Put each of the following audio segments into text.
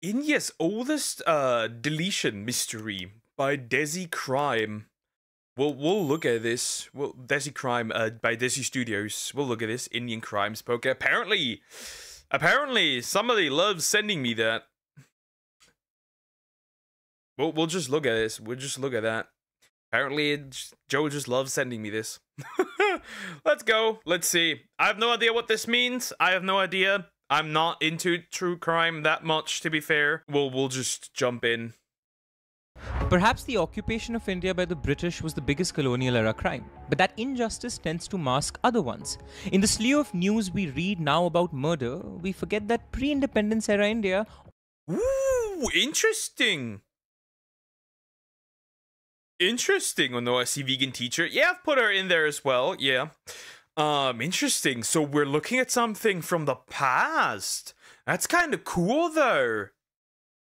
India's oldest deletion mystery by Desi Crime. We'll look at this. Well, Desi Crime by Desi Studios. We'll look at this Indian crimes poker. Apparently somebody loves sending me that. We'll just look at this. We'll just look at that. Apparently Joe just loves sending me this. Let's go. Let's see. I have no idea what this means. I have no idea. I'm not into true crime that much, to be fair. We'll just jump in. Perhaps the occupation of India by the British was the biggest colonial era crime, but that injustice tends to mask other ones. In the slew of news we read now about murder, we forget that pre-independence era India... Ooh, interesting. Interesting. Oh no, I see vegan teacher. Yeah, I've put her in there as well. Yeah. Interesting. So we're looking at something from the past. That's kind of cool though.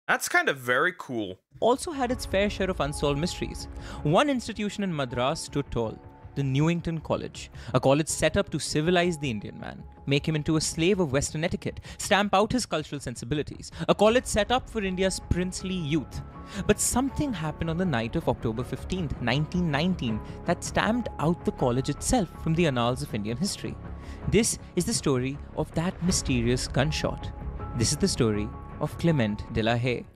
That's kind of very cool. Also had its fair share of unsolved mysteries. One institution in Madras stood tall, the Newington College, a college set up to civilize the Indian man, make him into a slave of Western etiquette, stamp out his cultural sensibilities, a college set up for India's princely youth. But something happened on the night of October 15th, 1919 that stamped out the college itself from the annals of Indian history. This is the story of that mysterious gunshot. This is the story of Clement de la Haye.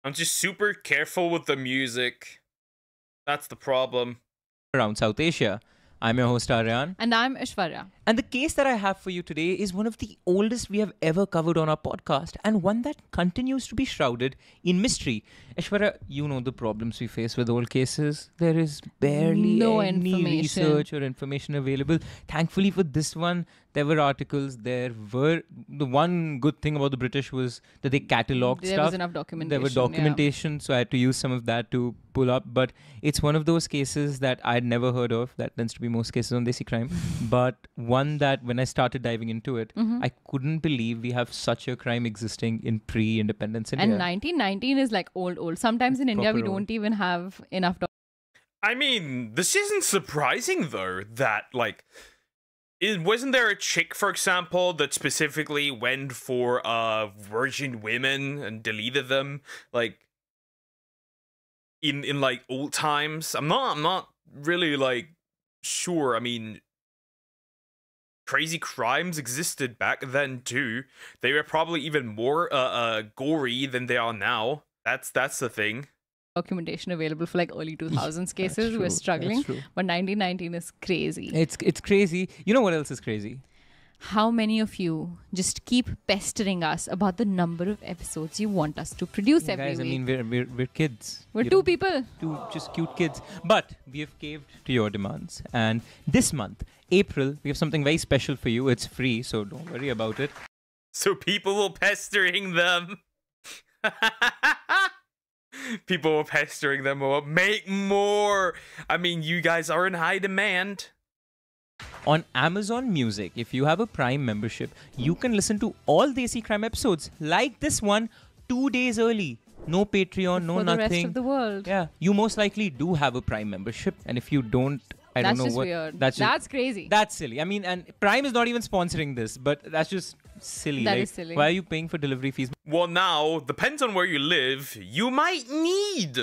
I'm just super careful with the music. That's the problem. Around South Asia. I'm your host Aryan. And I'm Ishwarya. And the case that I have for you today is one of the oldest we have ever covered on our podcast, and one that continues to be shrouded in mystery. Ishwarya, you know the problems we face with old cases. There is barely any research or information available. Thankfully for this one, there were articles. The one good thing about the British was that they catalogued stuff. There was enough documentation. There was documentation, so I had to use some of that to pull up. But it's one of those cases that I'd never heard of. That tends to be most cases on Desi Crime. But one that when I started diving into it, I couldn't believe we have such a crime existing in pre-independence India. And 1919 is like old. Sometimes in India, we don't even have enough I mean, this isn't surprising though, that like... wasn't there a chick, for example, that specifically went for virgin women and deleted them, like in like old times? I'm not really like sure. I mean, crazy crimes existed back then too. They were probably even more gory than they are now. That's the thing. Documentation available for like early 2000s cases. We're struggling, but 1919 is crazy. It's crazy. You know what else is crazy? How many of you just keep pestering us about the number of episodes you want us to produce every week? Guys, I mean, we're kids. We're two people. Two just cute kids. But we have caved to your demands. And this month, April, we have something very special for you. It's free, so don't worry about it. So people will pestering them. People were pestering them about make more. I mean, you guys are in high demand. On Amazon Music, if you have a Prime membership, you can listen to all Desi Crime episodes like this one 2 days early. No Patreon, no nothing. For the rest of the world. Yeah, you most likely do have a Prime membership, and if you don't, I don't know what. Weird. That's crazy. That's silly. I mean, and Prime is not even sponsoring this, but that's just silly. That is silly. Why are you paying for delivery fees? Well, now depends on where you live. You might need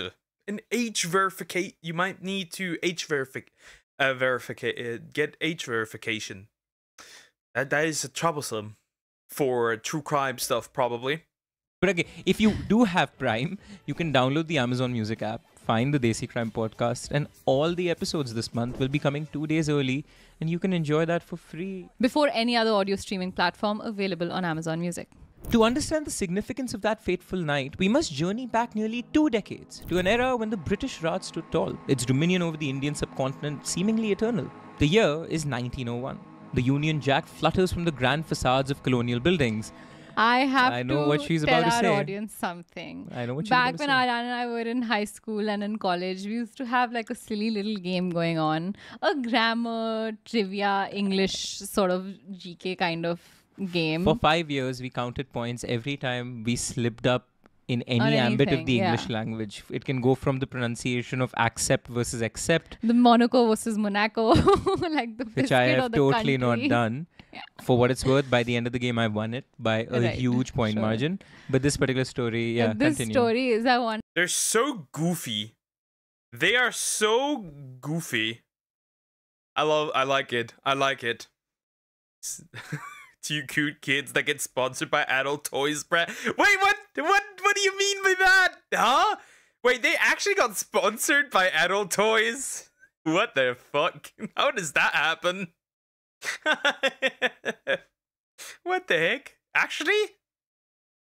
an age verification. You might need to get age verification. That is troublesome for true crime stuff, probably. But okay, if you do have Prime, you can download the Amazon Music app, find the Desi Crime podcast, and all the episodes this month will be coming 2 days early, and you can enjoy that for free. Before any other audio streaming platform available on Amazon Music. To understand the significance of that fateful night, we must journey back nearly 2 decades to an era when the British Raj stood tall, its dominion over the Indian subcontinent seemingly eternal. The year is 1901. The Union Jack flutters from the grand facades of colonial buildings. I know what she's tell about to our say. audience something. I know what she's Back about to when Aryan and I were in high school and in college, we used to have like a silly little game going on. A grammar, trivia, English sort of GK kind of game. For 5 years, we counted points every time we slipped up in any ambit of the English language. It can go from the pronunciation of accept versus accept. The Monaco versus Monaco, like the which I have or the totally country. not done. For what it's worth, by the end of the game, I won it by a Right, huge point sure. margin. But this particular story, yeah, This continue. story is I want. They're so goofy. They are so goofy. I like it. I like it. Two cute kids that get sponsored by adult toys brand. Wait, what do you mean by that? Huh? Wait, they actually got sponsored by adult toys? What the fuck? How does that happen? What the heck? Actually?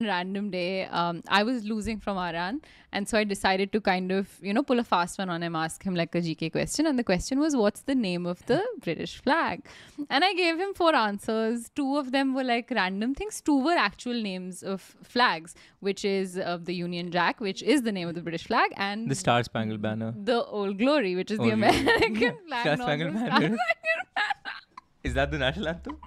Random day, I was losing from Aran, and so I decided to kind of, pull a fast one on him, ask him like a GK question, and the question was, what's the name of the British flag? And I gave him 4 answers. 2 of them were like random things. 2 were actual names of flags, which is the Union Jack, which is the name of the British flag, and The Star Spangled Banner. the Old Glory, which is the Old Glory. American flag. Star not Spangled the Banner. Star Spangled Banner. Is that the national anthem?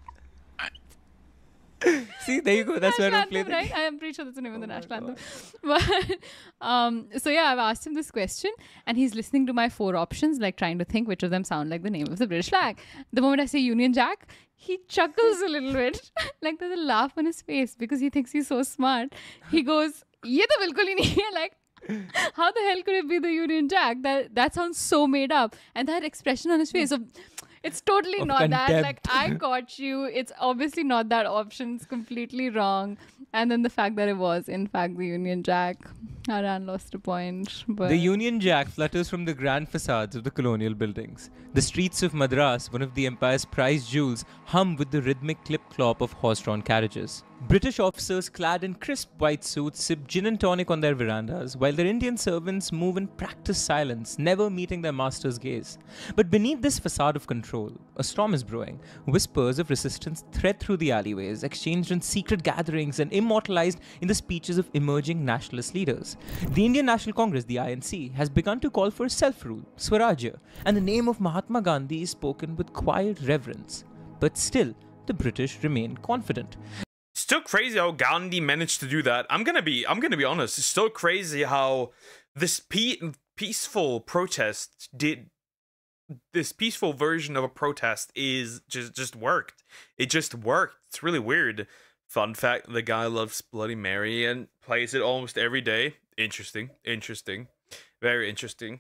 See, there you go. That's where I National play anthem, right? I am pretty sure that's the name of the national anthem. But so yeah, I've asked him this question, and he's listening to my 4 options, like trying to think which of them sound like the name of the British flag. The moment I say Union Jack, he chuckles a little bit, like there's a laugh on his face because he thinks he's so smart. He goes, "Ye to bilkul hi nahi hai." Like, how the hell could it be the Union Jack? That sounds so made up. And that expression on his face of, it's totally Of not that. Like, contempt. I caught you. It's obviously not that option. It's completely wrong. And then the fact that it was, in fact, the Union Jack. Haran lost a point. But The Union Jack flutters from the grand facades of the colonial buildings. The streets of Madras, one of the empire's prized jewels, hum with the rhythmic clip-clop of horse-drawn carriages. British officers clad in crisp white suits sip gin and tonic on their verandas, while their Indian servants move in practiced silence, never meeting their master's gaze. But beneath this facade of control, a storm is brewing. Whispers of resistance thread through the alleyways, exchanged in secret gatherings and immortalized in the speeches of emerging nationalist leaders. The Indian National Congress, the INC, has begun to call for self-rule, Swarajya, and the name of Mahatma Gandhi is spoken with quiet reverence. But still, the British remain confident. Still crazy how Gandhi managed to do that. I'm gonna be honest. It's still crazy how this peaceful protest did. This peaceful version of a protest is just worked. It just worked. It's really weird. Fun fact: the guy loves Bloody Mary and plays it almost every day. Interesting, very interesting.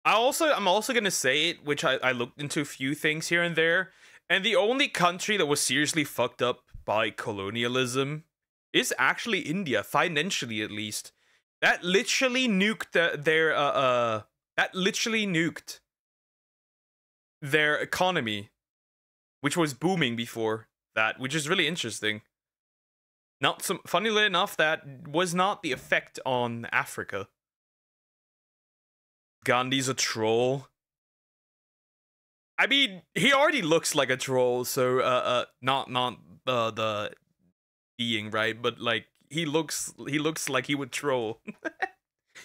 I'm also gonna say it, which I looked into a few things here and there, and the only country that was seriously fucked up by colonialism is actually India, financially at least. That literally nuked their economy, which was booming before that, which is really interesting. Funnily enough, that was not the effect on Africa. Gandhi's a troll. I mean, he already looks like a troll, so not the being, right? But like he looks like he would troll.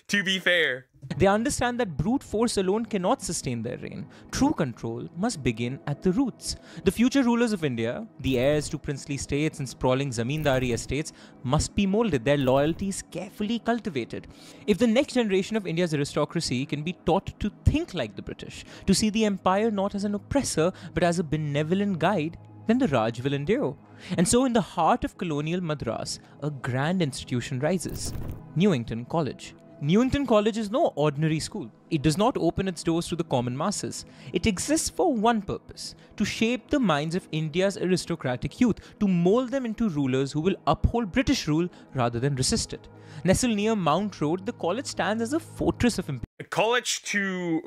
To be fair. They understand that brute force alone cannot sustain their reign. True control must begin at the roots. The future rulers of India, the heirs to princely states and sprawling zamindari estates, must be molded, their loyalties carefully cultivated. If the next generation of India's aristocracy can be taught to think like the British, to see the empire not as an oppressor but as a benevolent guide, then the Raj will endure. And so in the heart of colonial Madras, a grand institution rises. Newington College. Newington College is no ordinary school. It does not open its doors to the common masses. It exists for one purpose: to shape the minds of India's aristocratic youth, to mold them into rulers who will uphold British rule rather than resist it. Nestled near Mount Road, the college stands as a fortress of A college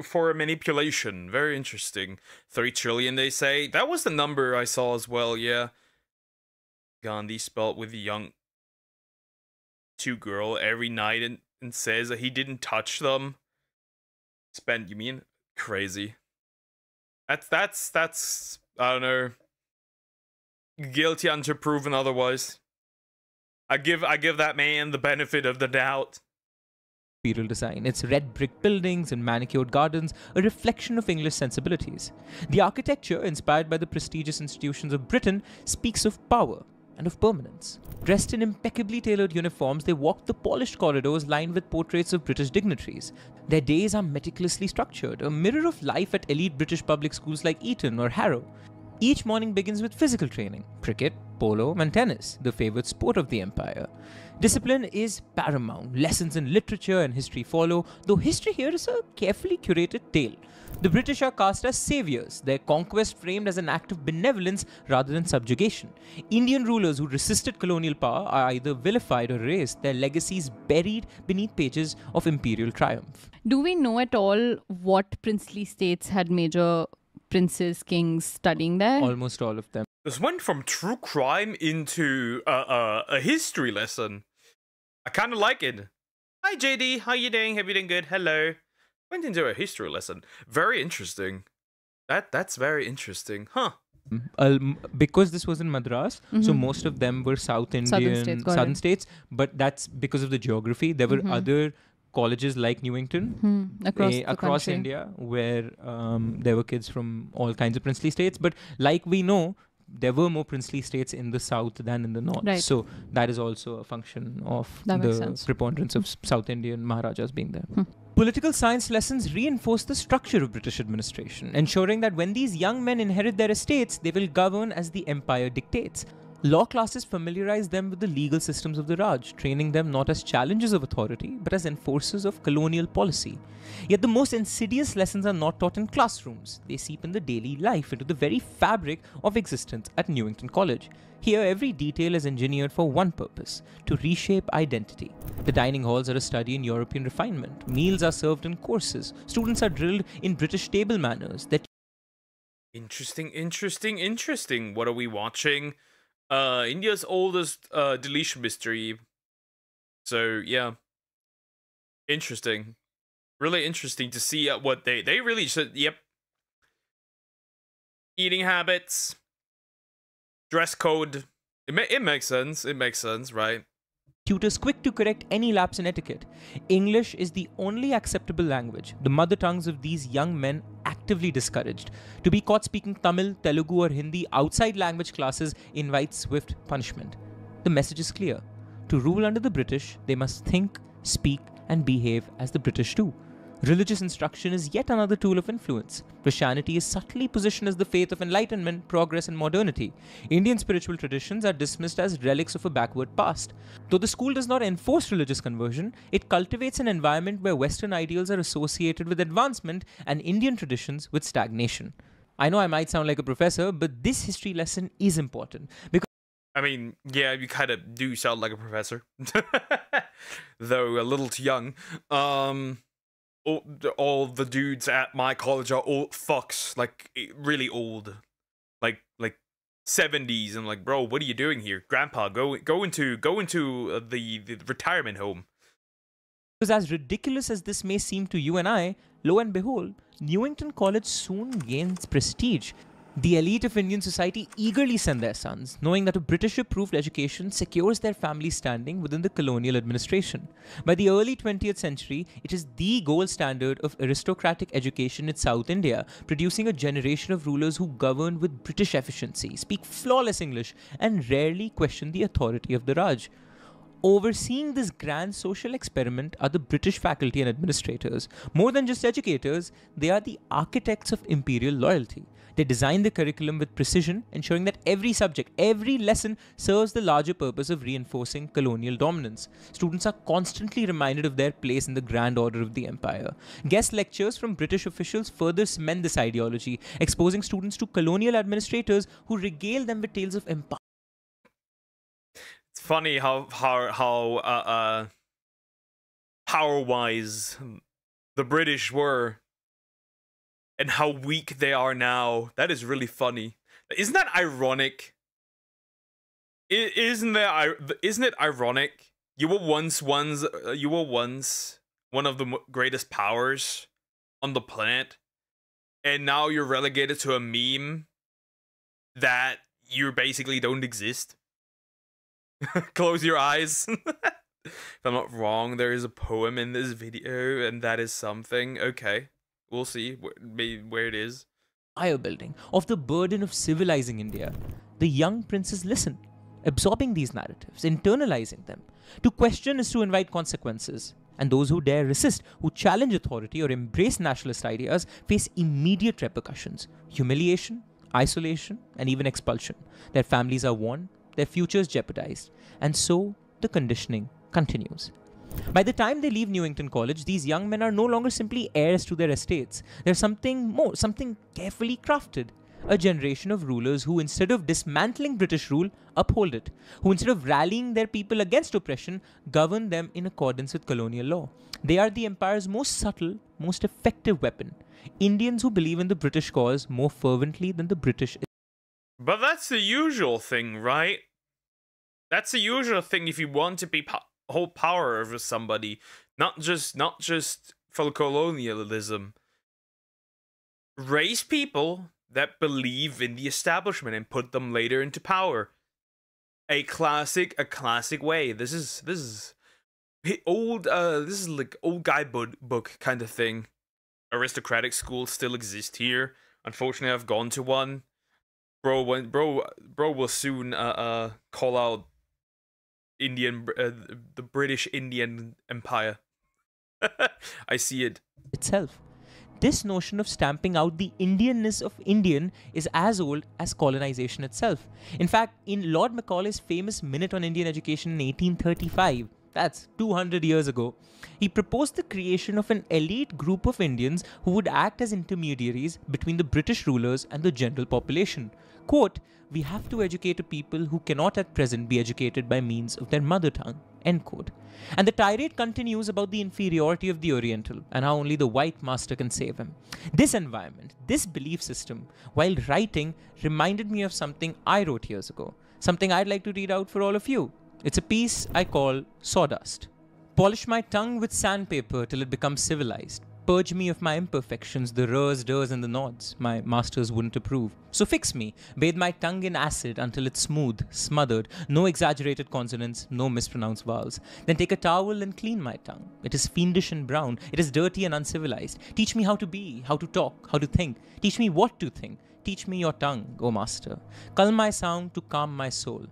for manipulation. Very interesting. 3 trillion, they say. That was the number I saw as well, yeah. Gandhi spelt with young to girl every night and says that he didn't touch them. You mean? Crazy. That's I don't know. Guilty until proven otherwise. I give that man the benefit of the doubt. imperial design, its red brick buildings and manicured gardens, a reflection of English sensibilities. The architecture, inspired by the prestigious institutions of Britain, speaks of power and of permanence. Dressed in impeccably tailored uniforms, they walk the polished corridors lined with portraits of British dignitaries. Their days are meticulously structured, a mirror of life at elite British public schools like Eton or Harrow. Each morning begins with physical training: cricket, polo, and tennis, the favorite sport of the empire. Discipline is paramount. Lessons in literature and history follow, though history here is a carefully curated tale. The British are cast as saviors, their conquest framed as an act of benevolence rather than subjugation. Indian rulers who resisted colonial power are either vilified or erased, their legacies buried beneath pages of imperial triumph. Do we know at all what princely states had major princes, kings studying there? Almost all of them. This went from true crime into a history lesson. I kind of like it. Hi JD, how you doing? Have you been good? Hello. Went into a history lesson. Very interesting. That's very interesting, huh? Because this was in Madras, so most of them were South Indian, southern states, but that's because of the geography. There were other colleges like Newington across India where there were kids from all kinds of princely states. But like we know, there were more princely states in the south than in the north. Right. So that is also a function of the preponderance of South Indian Maharajas being there. Political science lessons reinforce the structure of British administration, ensuring that when these young men inherit their estates, they will govern as the empire dictates. Law classes familiarize them with the legal systems of the Raj, training them not as challengers of authority, but as enforcers of colonial policy. Yet the most insidious lessons are not taught in classrooms. They seep in the daily life, into the very fabric of existence at Newington College. Here, every detail is engineered for one purpose: to reshape identity. The dining halls are a study in European refinement. Meals are served in courses. Students are drilled in British table manners. Interesting. What are we watching? India's oldest deletion mystery. So yeah, interesting. Really interesting to see what they really should. Yep. Eating habits, dress code. It makes sense. It makes sense, right? Tutors quick to correct any lapse in etiquette. English is the only acceptable language. The mother tongues of these young men actively discouraged. To be caught speaking Tamil, Telugu or Hindi outside language classes invites swift punishment. The message is clear. To rule under the British, they must think, speak and behave as the British do. Religious instruction is yet another tool of influence. Christianity is subtly positioned as the faith of enlightenment, progress and modernity. Indian spiritual traditions are dismissed as relics of a backward past. Though the school does not enforce religious conversion, it cultivates an environment where Western ideals are associated with advancement and Indian traditions with stagnation. I know I might sound like a professor, but this history lesson is important because I mean, yeah, you kind of do sound like a professor. Though a little too young. All the dudes at my college are old fucks, like really old, like 70s. I'm like, bro, what are you doing here, Grandpa? Go into the retirement home. Because as ridiculous as this may seem to you and I, lo and behold, Newington College soon gains prestige. The elite of Indian society eagerly send their sons, knowing that a British-approved education secures their family standing within the colonial administration. By the early 20th century, it is the gold standard of aristocratic education in South India, producing a generation of rulers who govern with British efficiency, speak flawless English, and rarely question the authority of the Raj. Overseeing this grand social experiment are the British faculty and administrators. More than just educators, they are the architects of imperial loyalty. They design the curriculum with precision, ensuring that every subject, every lesson serves the larger purpose of reinforcing colonial dominance. Students are constantly reminded of their place in the grand order of the empire. Guest lectures from British officials further cement this ideology, exposing students to colonial administrators who regale them with tales of empire. It's funny how power-wise the British were and how weak they are now. That is really funny. Isn't that ironic? Isn't it ironic? You were once one of the greatest powers on the planet, and now you're relegated to a meme that you basically don't exist. Close your eyes. If I'm not wrong, there is a poem in this video, and that is something. Okay, we'll see where it is. Empire building, of the burden of civilizing India. The young princes listen, absorbing these narratives, internalizing them. To question is to invite consequences. And those who dare resist, who challenge authority or embrace nationalist ideas, face immediate repercussions: humiliation, isolation, and even expulsion. Their families are warned, their futures jeopardized, and so the conditioning continues. By the time they leave Newington College, these young men are no longer simply heirs to their estates. There's something more, something carefully crafted. A generation of rulers who, instead of dismantling British rule, uphold it. Who, instead of rallying their people against oppression, govern them in accordance with colonial law. They are the empire's most subtle, most effective weapon. Indians who believe in the British cause more fervently than the British. But that's the usual thing, right? That's the usual thing if you want to be hold power over somebody, not just for colonialism. Raise people that believe in the establishment and put them later into power. A classic way. This is old. This is like old guy book kind of thing. Aristocratic schools still exist here. Unfortunately, I've gone to one. Bro will soon call out the British Indian Empire. I see it Itself. This notion of stamping out the Indianness of Indian is as old as colonization itself. In fact, in Lord Macaulay's famous Minute on Indian Education in 1835, that's 200 years ago, he proposed the creation of an elite group of Indians who would act as intermediaries between the British rulers and the general population. Quote, "We have to educate a people who cannot at present be educated by means of their mother tongue." End quote. And the tirade continues about the inferiority of the Oriental and how only the white master can save him. This environment, this belief system, while writing, reminded me of something I wrote years ago. Something I'd like to read out for all of you. It's a piece I call Sawdust. Polish my tongue with sandpaper till it becomes civilized. Purge me of my imperfections, the r's, ders, and the nods my masters wouldn't approve. So fix me, bathe my tongue in acid until it's smooth, smothered, no exaggerated consonants, no mispronounced vowels. Then take a towel and clean my tongue. It is fiendish and brown, it is dirty and uncivilized. Teach me how to be, how to talk, how to think. Teach me what to think. Teach me your tongue, O master. Cull my sound to calm my soul.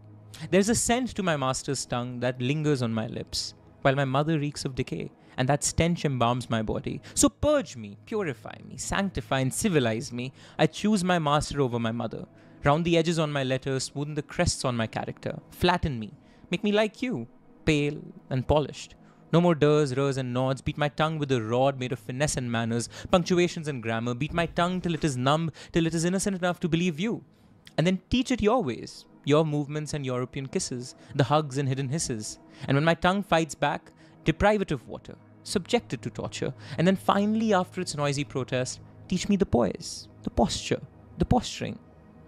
There's a scent to my master's tongue that lingers on my lips, while my mother reeks of decay, and that stench embalms my body. So purge me, purify me, sanctify and civilize me. I choose my master over my mother. Round the edges on my letters, smoothen the crests on my character. Flatten me, make me like you, pale and polished. No more ders, r's and nods. Beat my tongue with a rod made of finesse and manners, punctuations and grammar. Beat my tongue till it is numb, till it is innocent enough to believe you. And then teach it your ways, your movements and European kisses, the hugs and hidden hisses. And when my tongue fights back, deprive it of water, subject it to torture, and then finally, after its noisy protest, teach me the poise, the posture, the posturing,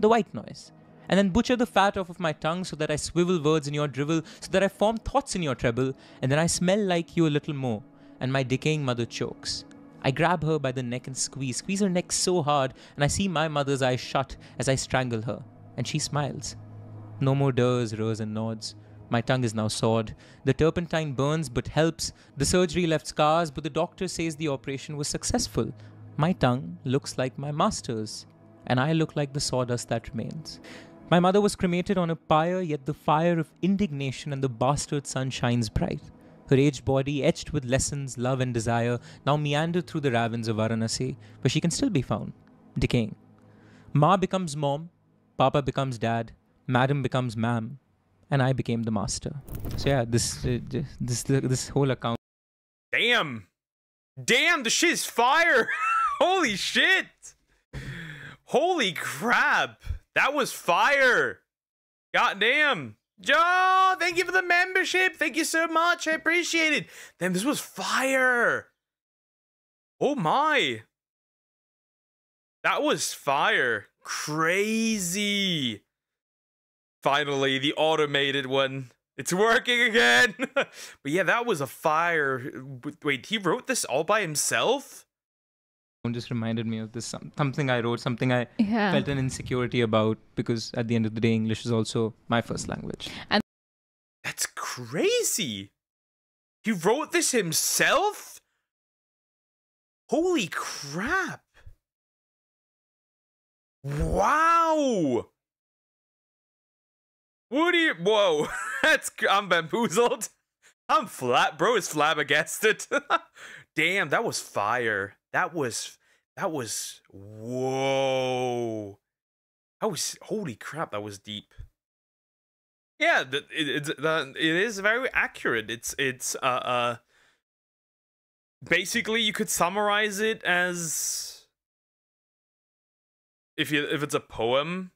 the white noise. And then butcher the fat off of my tongue so that I swivel words in your drivel, so that I form thoughts in your treble, and then I smell like you a little more, and my decaying mother chokes. I grab her by the neck and squeeze her neck so hard, and I see my mother's eyes shut as I strangle her, and she smiles. No more ders, r's, and nods. My tongue is now sawed. The turpentine burns but helps. The surgery left scars, but the doctor says the operation was successful. My tongue looks like my master's, and I look like the sawdust that remains. My mother was cremated on a pyre, yet the fire of indignation and the bastard sun shines bright. Her aged body, etched with lessons, love, and desire, now meandered through the ravines of Varanasi, where she can still be found, decaying. Ma becomes mom, Papa becomes dad, Madam becomes ma'am, and I became the master. So yeah, this whole account. Damn, the shit's fire. Holy shit. Holy crap. That was fire. God damn. Joe, thank you for the membership. Thank you so much. I appreciate it. Damn, this was fire. Oh my. That was fire. Crazy. Finally, the automated one. It's working again. But yeah, that was a fire. Wait, he wrote this all by himself? Just reminded me of this something I wrote, something I felt an insecurity about, because at the end of the day, English is also my first language. And that's crazy. He wrote this himself? Holy crap. Wow. What do you... Whoa. I'm bamboozled. I'm flat. Bro is flabbergasted. Damn, that was fire. That was... Whoa. That was, holy crap, that was deep. Yeah, it is very accurate. It's basically you could summarize it as, if it's a poem,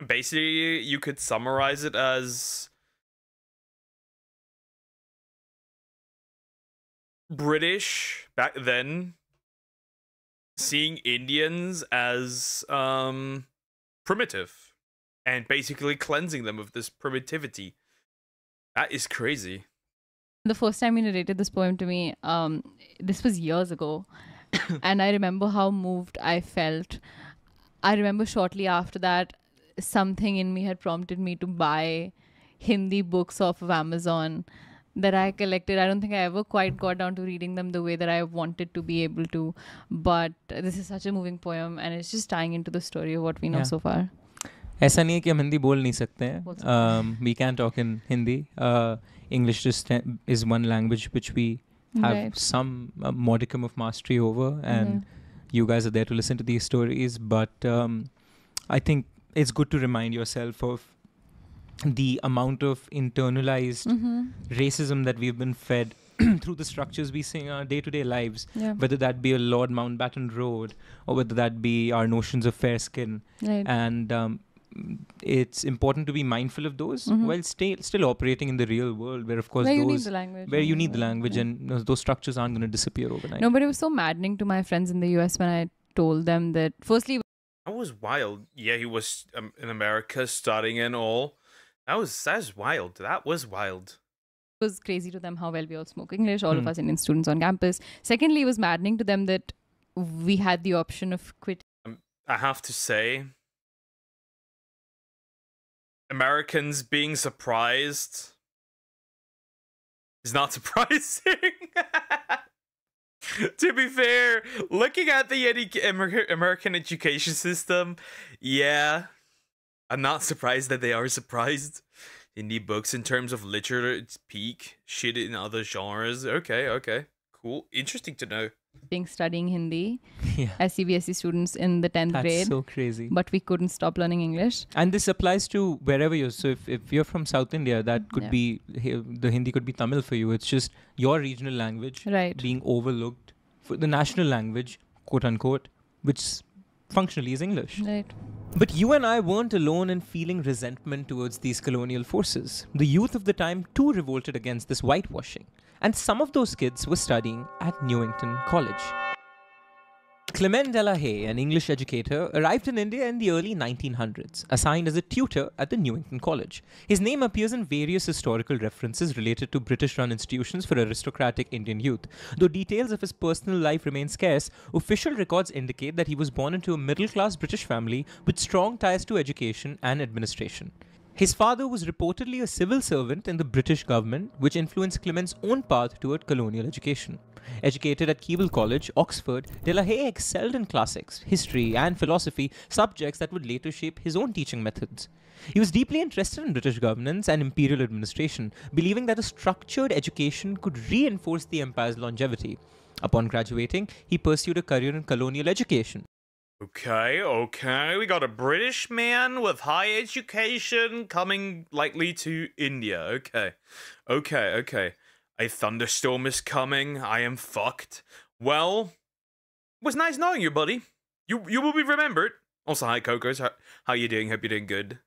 basically you could summarize it as British back then seeing Indians as primitive and basically cleansing them of this primitivity. That is crazy. The first time he narrated this poem to me, this was years ago, and I remember how moved I felt. I remember shortly after that, something in me had prompted me to buy Hindi books off of Amazon that I collected. I don't think I ever quite got down to reading them the way that I wanted to be able to, but this is such a moving poem, and it's just tying into the story of what we know so far. ऐसा नहीं है कि हम हिंदी बोल नहीं सकते हैं. We can talk in Hindi. English just is one language which we have some modicum of mastery over, and you guys are there to listen to these stories. But I think it's good to remind yourself of the amount of internalized racism that we've been fed through the structures we see in our day-to-day lives, whether that be a Lord Mountbatten Road or whether that be our notions of fair skin. And it's important to be mindful of those while still operating in the real world, where of course you need the language, where you need the language, and those structures aren't going to disappear overnight. No, but it was so maddening to my friends in the US when I told them that, firstly, that was wild. Yeah, he was in America studying and all. That was wild. That was wild. It was crazy to them how well we all spoke English, all of us Indian students on campus. Secondly, it was maddening to them that we had the option of quitting. I have to say, Americans being surprised is not surprising. To be fair, looking at the American education system, yeah, I'm not surprised that they are surprised. Indie books in terms of literature, it's peak. Shit in other genres. Okay, cool. Interesting to know. Studying Hindi as CBSE students in the 10th grade. That's so crazy. But we couldn't stop learning English. And this applies to wherever you're. So if you're from South India, that could be, the Hindi could be Tamil for you. It's just your regional language being overlooked for the national language, quote unquote, which functionally is English. Right. But you and I weren't alone in feeling resentment towards these colonial forces. The youth of the time too revolted against this whitewashing. And some of those kids were studying at Newington College. Clement de la Haye, an English educator, arrived in India in the early 1900s, assigned as a tutor at the Newington College. His name appears in various historical references related to British-run institutions for aristocratic Indian youth. Though details of his personal life remain scarce, official records indicate that he was born into a middle-class British family with strong ties to education and administration. His father was reportedly a civil servant in the British government, which influenced Clement's own path toward colonial education. Educated at Keble College, Oxford, de la Haye excelled in classics, history, and philosophy, subjects that would later shape his own teaching methods. He was deeply interested in British governance and imperial administration, believing that a structured education could reinforce the empire's longevity. Upon graduating, he pursued a career in colonial education. Okay. We got a British man with high education coming likely to India. Okay. A thunderstorm is coming. I am fucked. Well, it was nice knowing you, buddy. You will be remembered. Also, hi, Cocos. How you doing? Hope you're doing good.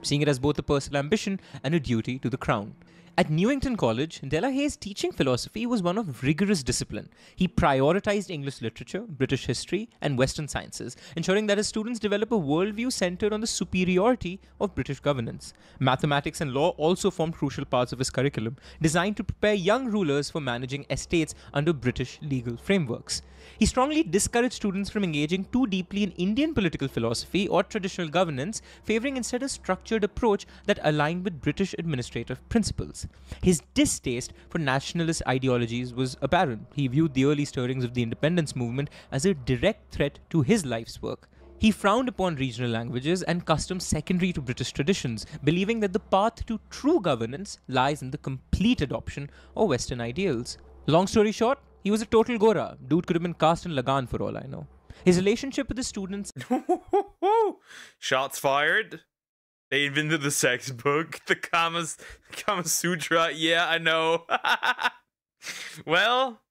Seeing it as both a personal ambition and a duty to the crown. At Newington College, de la Haye's teaching philosophy was one of rigorous discipline. He prioritized English literature, British history, and Western sciences, ensuring that his students develop a worldview centered on the superiority of British governance. Mathematics and law also formed crucial parts of his curriculum, designed to prepare young rulers for managing estates under British legal frameworks. He strongly discouraged students from engaging too deeply in Indian political philosophy or traditional governance, favoring instead a structured approach that aligned with British administrative principles. His distaste for nationalist ideologies was apparent. He viewed the early stirrings of the independence movement as a direct threat to his life's work. He frowned upon regional languages and customs secondary to British traditions, believing that the path to true governance lies in the complete adoption of Western ideals. Long story short, he was a total Gora. Dude could have been cast in Lagan for all I know. His relationship with the students Shots fired. They invented the sex book, the Kama Sutra. Yeah, I know. Well,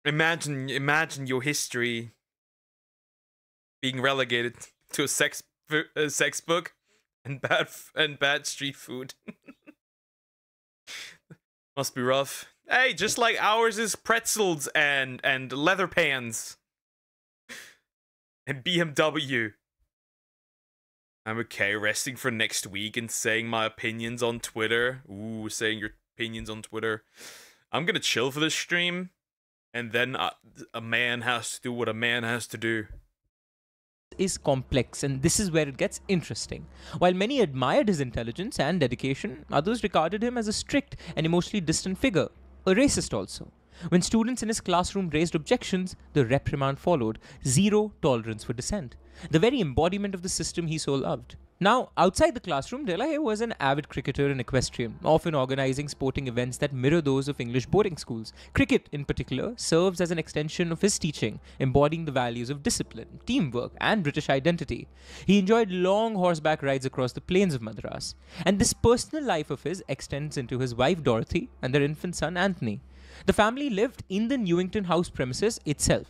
imagine your history being relegated to a sex book and bad street food. Must be rough. Hey, just like ours is pretzels and leather pans and BMW. I'm okay resting for next week and saying my opinions on Twitter. Ooh, saying your opinions on Twitter. I'm gonna chill for this stream, and then a man has to do what a man has to do. is complex, and this is where it gets interesting. While many admired his intelligence and dedication, others regarded him as a strict and emotionally distant figure, a racist also. When students in his classroom raised objections, the reprimand followed. Zero tolerance for dissent. The very embodiment of the system he so loved. Now, outside the classroom, De La Haye was an avid cricketer and equestrian, often organizing sporting events that mirror those of English boarding schools. Cricket, in particular, serves as an extension of his teaching, embodying the values of discipline, teamwork, and British identity. He enjoyed long horseback rides across the plains of Madras. And this personal life of his extends into his wife Dorothy and their infant son Anthony. The family lived in the Newington House premises itself.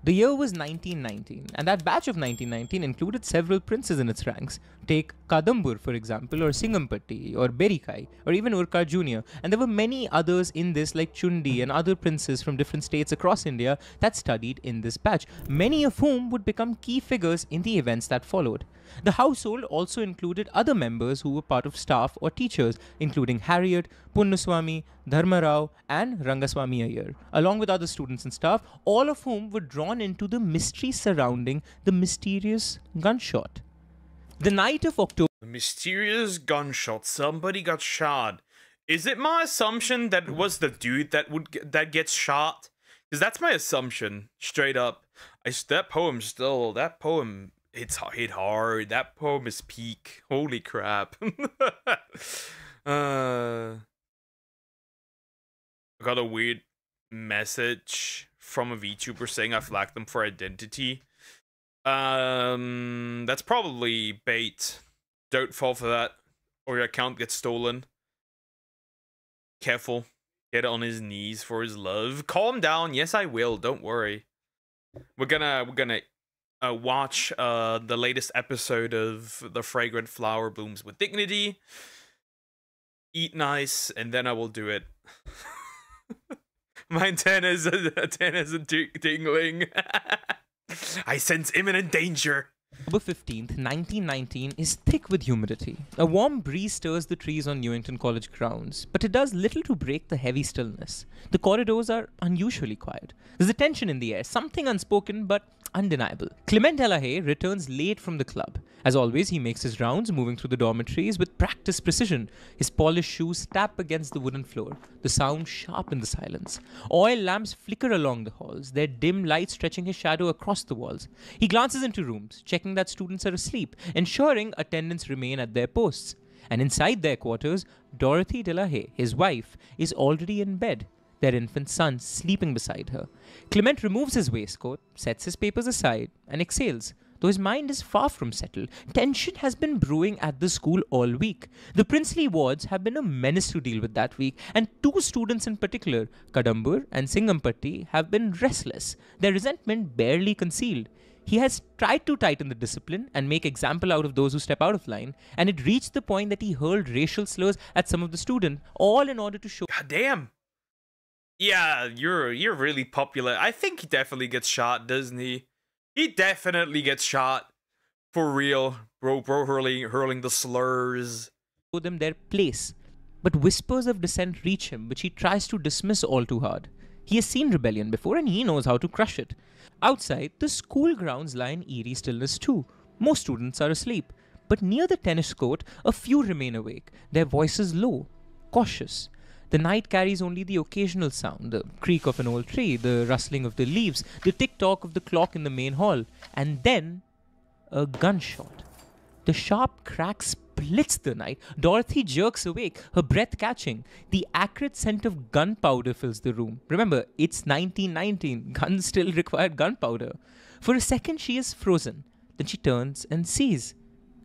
The year was 1919, and that batch of 1919 included several princes in its ranks. Take Kadambur, for example, or Singampatti, or Berikai, or even Urquhart Jr. And there were many others in this, like Chundi and other princes from different states across India that studied in this batch, many of whom would become key figures in the events that followed. The household also included other members who were part of staff or teachers, including Harriet, Punnaswamy, Dharmarao, and Rangaswamy Iyer, along with other students and staff, all of whom were drawn into the mystery surrounding the mysterious gunshot. The night of October... The mysterious gunshot. Somebody got shot. Is it my assumption that it was the dude that gets shot? Because that's my assumption, straight up. That poem hit hard. That poem is peak. Holy crap. I got a weird message from a VTuber saying I flagged them for identity. That's probably bait. Don't fall for that, or your account gets stolen. Careful. Get on his knees for his love. Calm down. Yes, I will. Don't worry. We're gonna watch the latest episode of The Fragrant Flower Blooms with Dignity. Eat nice, and then I will do it. My antennas are tingling. I sense imminent danger. October 15th, 1919 is thick with humidity. A warm breeze stirs the trees on Newington College grounds, but it does little to break the heavy stillness. The corridors are unusually quiet. There's a tension in the air, something unspoken but undeniable. Clement De La Haye returns late from the club. As always, he makes his rounds, moving through the dormitories with practiced precision. His polished shoes tap against the wooden floor, the sound sharp in the silence. Oil lamps flicker along the halls, their dim light stretching his shadow across the walls. He glances into rooms, checking that students are asleep, ensuring attendants remain at their posts. And inside their quarters, Dorothy De La Haye, his wife, is already in bed, their infant son sleeping beside her. Clement removes his waistcoat, sets his papers aside, and exhales. Though his mind is far from settled, tension has been brewing at the school all week. The princely wards have been a menace to deal with that week, and two students in particular, Kadambur and Singampatti, have been restless, their resentment barely concealed. He has tried to tighten the discipline and make example out of those who step out of line, and it reached the point that he hurled racial slurs at some of the students, all in order to show... God damn. Yeah, you're really popular. I think he definitely gets shot, doesn't he? He definitely gets shot. For real. Bro hurling the slurs. Show them their place. But whispers of dissent reach him, which he tries to dismiss all too hard. He has seen rebellion before and he knows how to crush it. Outside, the school grounds lie in eerie stillness too. Most students are asleep. But near the tennis court, a few remain awake, their voices low, cautious. The night carries only the occasional sound, the creak of an old tree, the rustling of the leaves, the tick-tock of the clock in the main hall, and then a gunshot. The sharp crack blitz the night, Dorothy jerks awake, her breath catching. The acrid scent of gunpowder fills the room. Remember, it's 1919. Guns still require gunpowder. For a second, she is frozen. Then she turns and sees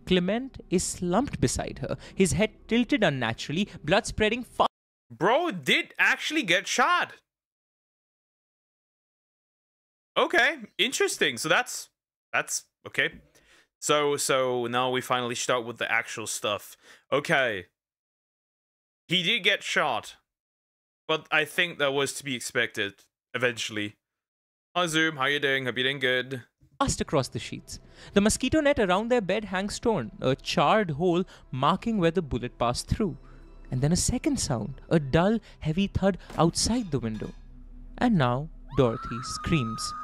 Clement is slumped beside her, his head tilted unnaturally, blood spreading fast. Bro did actually get shot. Okay, interesting. So that's okay. So now we finally start with the actual stuff. Okay. He did get shot. But I think that was to be expected eventually. Hi Zoom, how you doing? Hope you're doing good. Across the sheets. The mosquito net around their bed hangs torn, a charred hole marking where the bullet passed through. And then a second sound, a dull, heavy thud outside the window. And now Dorothy screams.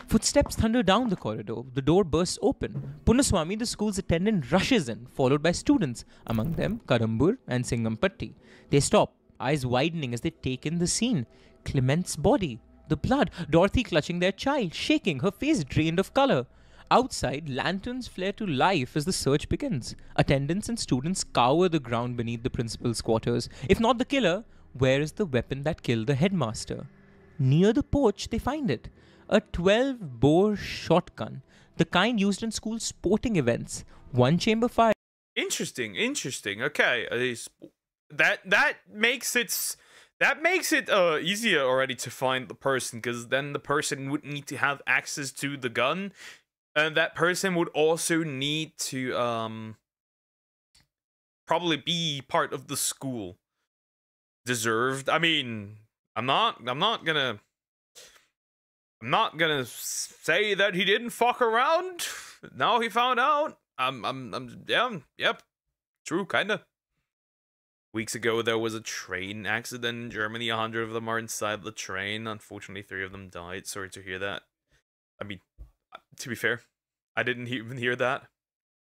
Footsteps thunder down the corridor. The door bursts open. Punaswamy, the school's attendant, rushes in, followed by students, among them Kadambur and Singampatti. They stop, eyes widening as they take in the scene. Clement's body. The blood, Dorothy clutching their child, shaking, her face drained of color. Outside, lanterns flare to life as the search begins. Attendants and students scour the ground beneath the principal's quarters. If not the killer, where is the weapon that killed the headmaster? Near the porch, they find it. A 12-bore shotgun, the kind used in school sporting events. One chamber fire. Interesting. Okay, that makes it easier already to find the person, because then the person would need to have access to the gun, and that person would also need to probably be part of the school. Deserved. I mean, I'm not gonna say that he didn't fuck around. Now he found out. Yep. True, kinda. Weeks ago, there was a train accident in Germany. 100 of them are inside the train. Unfortunately, 3 of them died. Sorry to hear that. I mean, to be fair, I didn't even hear that.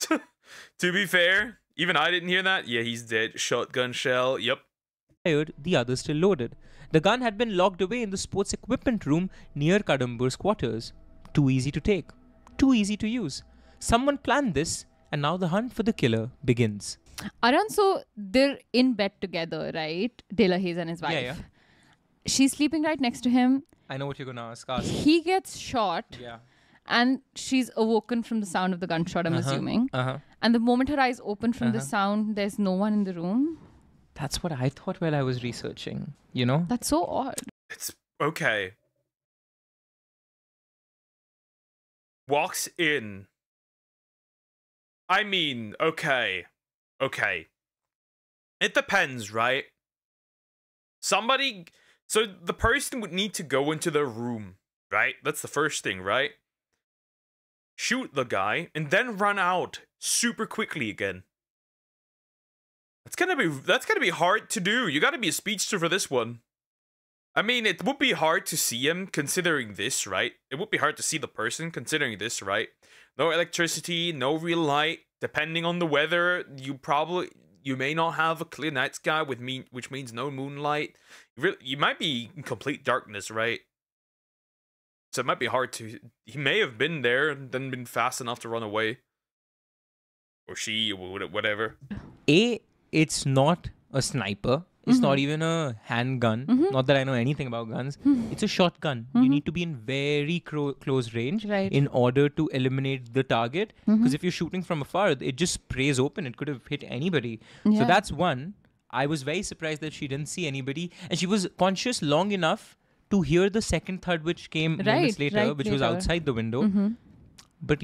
To be fair, even I didn't hear that. Yeah, he's dead. Shotgun shell. Yep. The other still loaded. The gun had been locked away in the sports equipment room near Kadambur's quarters. Too easy to take. Too easy to use. Someone planned this, and now the hunt for the killer begins. Aryan, so they're in bed together, right? De La Haye and his wife. Yeah. She's sleeping right next to him. I know what you're gonna ask. He gets shot. Yeah. And she's awoken from the sound of the gunshot, I'm assuming. And the moment her eyes open from the sound, there's no one in the room. That's what I thought while I was researching, you know? That's so odd. It's okay. Walks in. I mean, okay. It depends, right? So the person would need to go into the room, right? That's the first thing, right? Shoot the guy, and then run out super quickly again. That's gonna be hard to do. You gotta be a speedster for this one. I mean, it would be hard to see him considering this, right? It would be hard to see the person considering this, right? No electricity, no real light. Depending on the weather, you may not have a clear night sky, which means no moonlight. You might be in complete darkness, right? So it might be hard to... He may have been there and then been fast enough to run away. Or she, or whatever. It's not a sniper. It's not even a handgun. Not that I know anything about guns. It's a shotgun. You need to be in very close range in order to eliminate the target. Because if you're shooting from afar, it just sprays open. It could have hit anybody. So that's one. I was very surprised that she didn't see anybody. And she was conscious long enough to hear the second thud, which came moments later, which was outside the window. But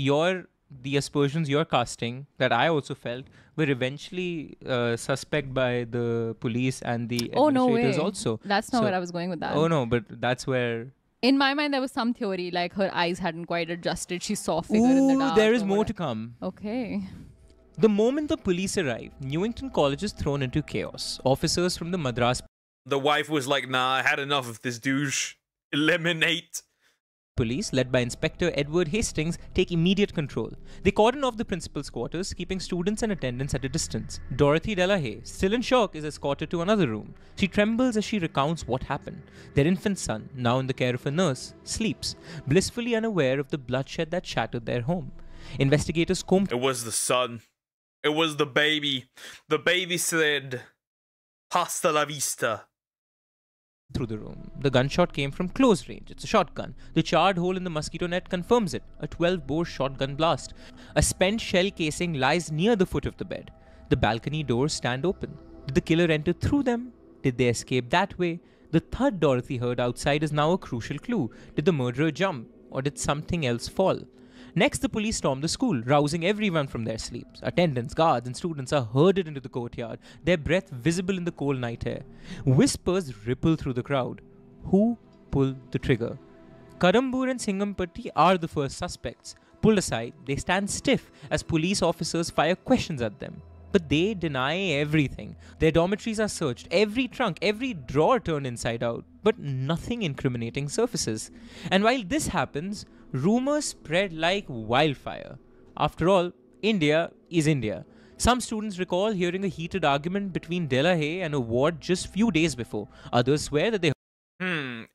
the aspersions you're casting, that I also felt, were eventually suspect by the police and the administrators also. That's not where I was going with that. Oh no, but that's where... In my mind, there was some theory, like her eyes hadn't quite adjusted. She saw a figure in the dark. There is more to come. Okay. The moment the police arrive, Newington College is thrown into chaos. Officers from the Madras... The wife was like, nah, I had enough of this douche. Eliminate. Police, led by Inspector Edward Hastings, take immediate control. They cordon off the principal's quarters, keeping students and attendants at a distance. Dorothy De La Haye, still in shock, is escorted to another room. She trembles as she recounts what happened. Their infant son, now in the care of a nurse, sleeps, blissfully unaware of the bloodshed that shattered their home. Investigators comb... It was the son. It was the baby. The baby said, "Hasta la vista." through the room. The gunshot came from close range. It's a shotgun. The charred hole in the mosquito net confirms it. A 12-bore shotgun blast. A spent shell casing lies near the foot of the bed. The balcony doors stand open. Did the killer enter through them? Did they escape that way? The thud Dorothy heard outside is now a crucial clue. Did the murderer jump? Or did something else fall? Next, the police storm the school, rousing everyone from their sleeps. Attendants, guards, and students are herded into the courtyard, their breath visible in the cold night air. Whispers ripple through the crowd. Who pulled the trigger? Kadambur and Singampatti are the first suspects. Pulled aside, they stand stiff as police officers fire questions at them. But they deny everything. Their dormitories are searched, every trunk, every drawer turned inside out, but nothing incriminating surfaces. And while this happens, rumors spread like wildfire. After all, India is India. Some students recall hearing a heated argument between Delahaye and a ward just few days before. Others swear that they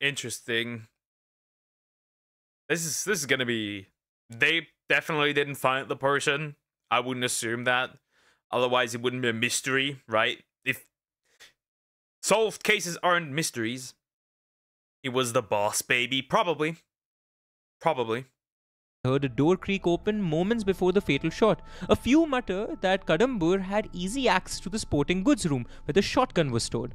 Interesting. This is gonna be... They definitely didn't find the person. I wouldn't assume that. Otherwise, it wouldn't be a mystery, right? If solved cases aren't mysteries, it was the boss baby. Probably. heard a door creak open moments before the fatal shot. A few mutter that Kadambur had easy access to the sporting goods room where the shotgun was stored.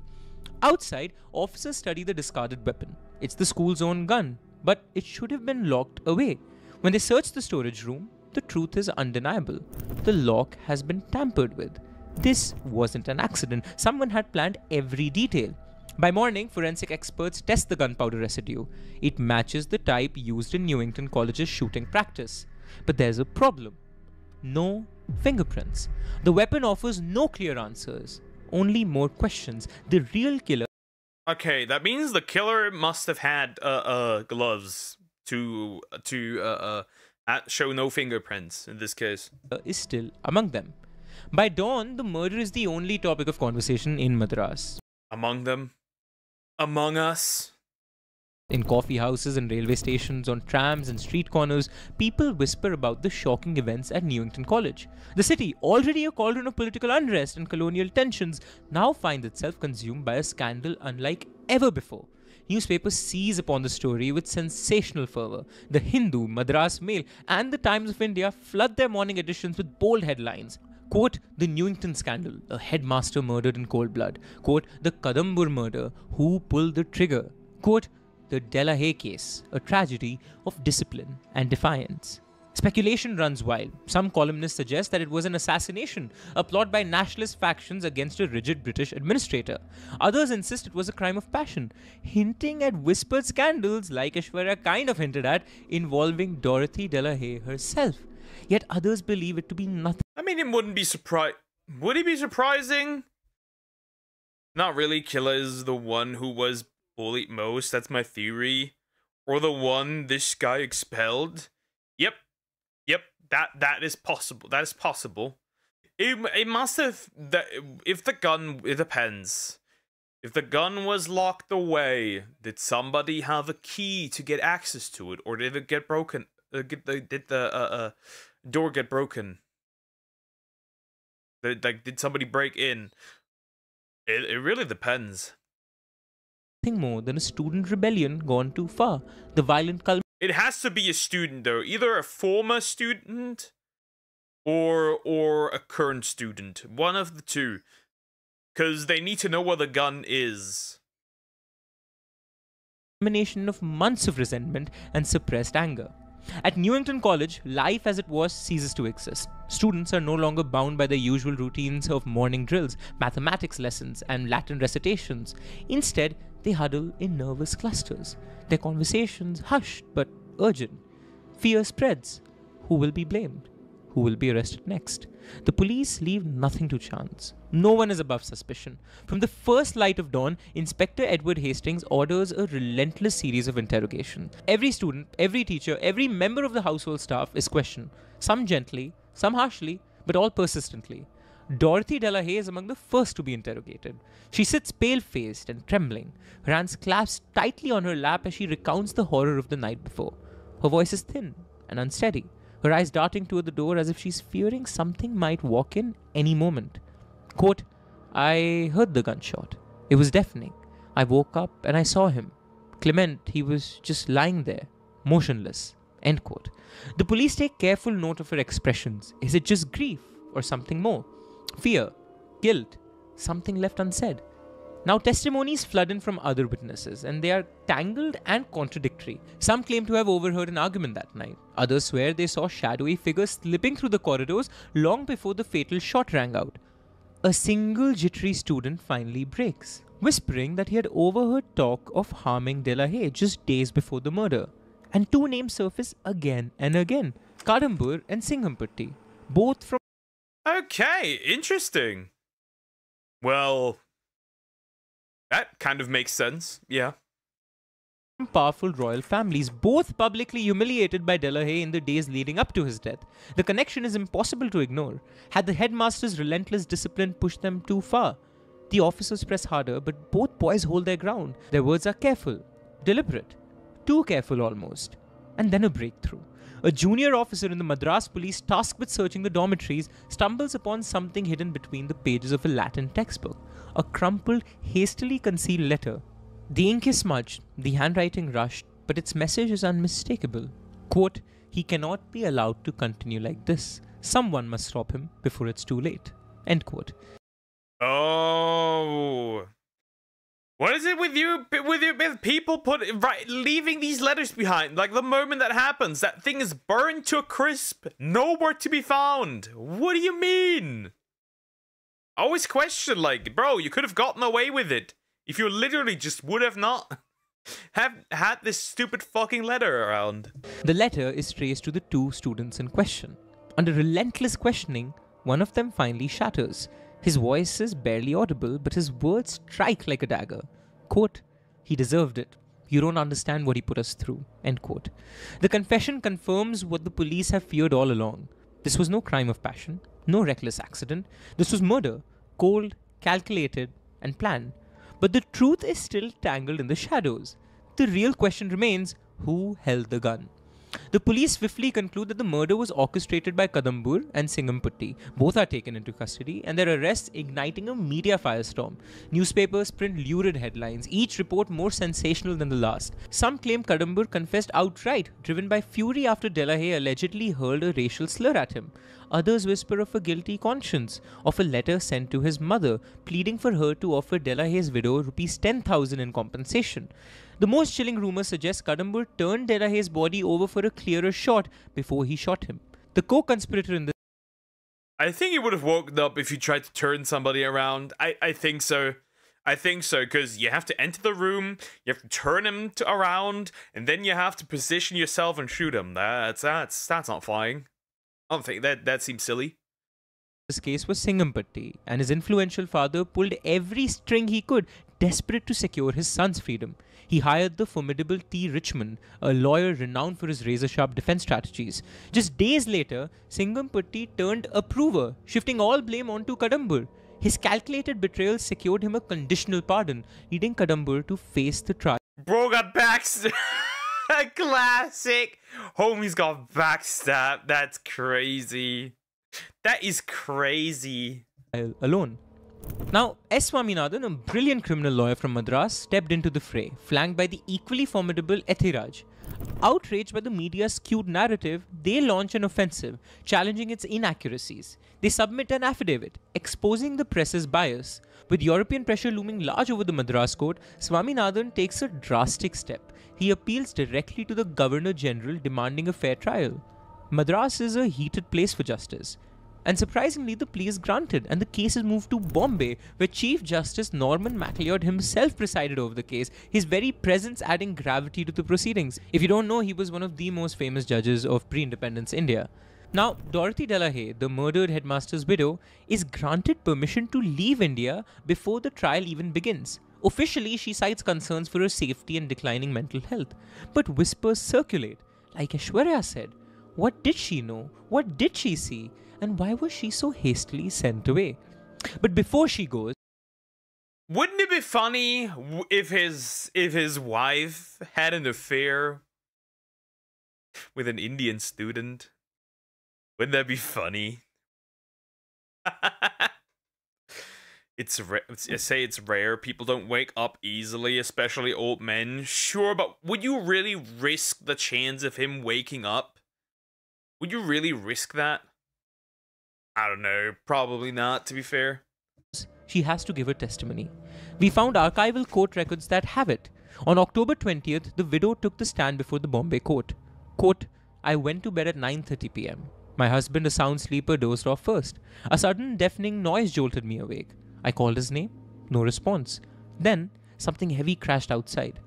Outside, officers study the discarded weapon. It's the school's own gun, but it should have been locked away. When they search the storage room, the truth is undeniable. The lock has been tampered with. This wasn't an accident. Someone had planned every detail. By morning, forensic experts test the gunpowder residue. It matches the type used in Newington College's shooting practice. But there's a problem. No fingerprints. The weapon offers no clear answers. Only more questions. The real killer... Okay, that means the killer must have had gloves to show no fingerprints in this case. is still among them. By dawn, the murder is the only topic of conversation in Madras. Among them? Among us? In coffee houses and railway stations, on trams and street corners, people whisper about the shocking events at Newington College. The city, already a cauldron of political unrest and colonial tensions, now finds itself consumed by a scandal unlike ever before. Newspapers seize upon the story with sensational fervor. The Hindu, Madras Mail, and the Times of India flood their morning editions with bold headlines. Quote, the Newington scandal, a headmaster murdered in cold blood. Quote, the Kadambur murder, who pulled the trigger. Quote, the Delahaye case, a tragedy of discipline and defiance. Speculation runs wild. Some columnists suggest that it was an assassination, a plot by nationalist factions against a rigid British administrator. Others insist it was a crime of passion, hinting at whispered scandals like Aishwarya kind of hinted at, involving Dorothy Delahaye herself. Yet others believe it to be nothing. I mean, it wouldn't be surprised. Would it be surprising? Not really. Killer is the one who was bullied most. That's my theory. Or the one this guy expelled. Yep. That is possible. That is possible. It must have. If the gun. It depends. If the gun was locked away, did somebody have a key to get access to it, or did it get broken? Did the door get broken? Did somebody break in? It really depends. Nothing more than a student rebellion gone too far. The violent It has to be a student, though. Either a former student or a current student. One of the two. Because they need to know where the gun is. culmination of months of resentment and suppressed anger. At Newington College, life as it was ceases to exist. Students are no longer bound by the usual routines of morning drills, mathematics lessons, and Latin recitations. Instead, they huddle in nervous clusters, their conversations hushed but urgent. Fear spreads. Who will be blamed? Who will be arrested next? The police leave nothing to chance. No one is above suspicion. From the first light of dawn, Inspector Edward Hastings orders a relentless series of interrogation. Every student, every teacher, every member of the household staff is questioned. Some gently, some harshly, but all persistently. Dorothy Delahaye is among the first to be interrogated. She sits pale-faced and trembling, her hands clasped tightly on her lap as she recounts the horror of the night before. Her voice is thin and unsteady, her eyes darting toward the door as if she's fearing something might walk in any moment. Quote, I heard the gunshot. It was deafening. I woke up and I saw him. Clement, he was just lying there, motionless. End quote. The police take careful note of her expressions. Is it just grief or something more? Fear, guilt, something left unsaid. Now, testimonies flood in from other witnesses, and they are tangled and contradictory. Some claim to have overheard an argument that night. Others swear they saw shadowy figures slipping through the corridors long before the fatal shot rang out. A single jittery student finally breaks, whispering that he had overheard talk of harming De La Haye just days before the murder. And two names surface again and again, Kadambur and Singhampatti, both from Okay, interesting. Well, that kind of makes sense, yeah. powerful royal families, both publicly humiliated by De La Haye in the days leading up to his death. The connection is impossible to ignore. Had the headmaster's relentless discipline pushed them too far? The officers press harder, but both boys hold their ground. Their words are careful, deliberate, too careful almost. And then a breakthrough. A junior officer in the Madras police tasked with searching the dormitories stumbles upon something hidden between the pages of a Latin textbook. A crumpled, hastily concealed letter. The ink is smudged, the handwriting rushed, but its message is unmistakable. Quote, he cannot be allowed to continue like this. Someone must stop him before it's too late. End quote. Oh. What is it with you, with people leaving these letters behind? Like, the moment that happens, that thing is burned to a crisp, nowhere to be found. What do you mean? I always question, like, bro, you could have gotten away with it if you literally just would have not have had this stupid fucking letter around. The letter is traced to the two students in question. Under relentless questioning, one of them finally shatters. His voice is barely audible, but his words strike like a dagger. Quote, he deserved it. You don't understand what he put us through. End quote. The confession confirms what the police have feared all along. This was no crime of passion, no reckless accident. This was murder, cold, calculated, and planned. But the truth is still tangled in the shadows. The real question remains, who held the gun? The police swiftly conclude that the murder was orchestrated by Kadambur and Singhampatti. Both are taken into custody, and their arrests igniting a media firestorm. Newspapers print lurid headlines, each report more sensational than the last. Some claim Kadambur confessed outright, driven by fury after De La Haye allegedly hurled a racial slur at him. Others whisper of a guilty conscience, of a letter sent to his mother, pleading for her to offer De La Haye's widow rupees 10,000 in compensation. The most chilling rumor suggests Kadambur turned De La Haye's body over for a clearer shot before he shot him. The co-conspirator in this... I think he would have woken up if you tried to turn somebody around. I think so. I think so, because you have to enter the room, you have to turn him around, and then you have to position yourself and shoot him. That's not flying. I don't think that seems silly. This case was Singhampatti, and his influential father pulled every string he could, desperate to secure his son's freedom. He hired the formidable T. Richmond, a lawyer renowned for his razor-sharp defense strategies. Just days later, Singhampatti turned approver, shifting all blame onto Kadambur. His calculated betrayal secured him a conditional pardon, leading Kadambur to face the trial. Bro got backstabbed. Classic. Homie's got backstabbed. That's crazy. That is crazy. Alone. Now, S. Swaminathan, a brilliant criminal lawyer from Madras, stepped into the fray, flanked by the equally formidable Ethiraj. Outraged by the media's skewed narrative, they launch an offensive, challenging its inaccuracies. They submit an affidavit, exposing the press's bias. With European pressure looming large over the Madras court, Swaminathan takes a drastic step. He appeals directly to the Governor-General demanding a fair trial. Madras is a heated place for justice. And surprisingly, the plea is granted and the case is moved to Bombay, where Chief Justice Norman MacLeod himself presided over the case, his very presence adding gravity to the proceedings. If you don't know, he was one of the most famous judges of pre-independence India. Now, Dorothy De La Haye, the murdered headmaster's widow, is granted permission to leave India before the trial even begins. Officially, she cites concerns for her safety and declining mental health. But whispers circulate. Like Aishwarya said, what did she know? What did she see? And why was she so hastily sent away? But before she goes... Wouldn't it be funny if his wife had an affair with an Indian student? Wouldn't that be funny? It's rare. People don't wake up easily, especially old men. Sure, but would you really risk the chance of him waking up? Would you really risk that? I don't know. Probably not, to be fair. She has to give her testimony. We found archival court records that have it. On October 20th, the widow took the stand before the Bombay court. Quote, I went to bed at 9:30 p.m. My husband, a sound sleeper, dozed off first. A sudden deafening noise jolted me awake. I called his name. No response. Then, something heavy crashed outside.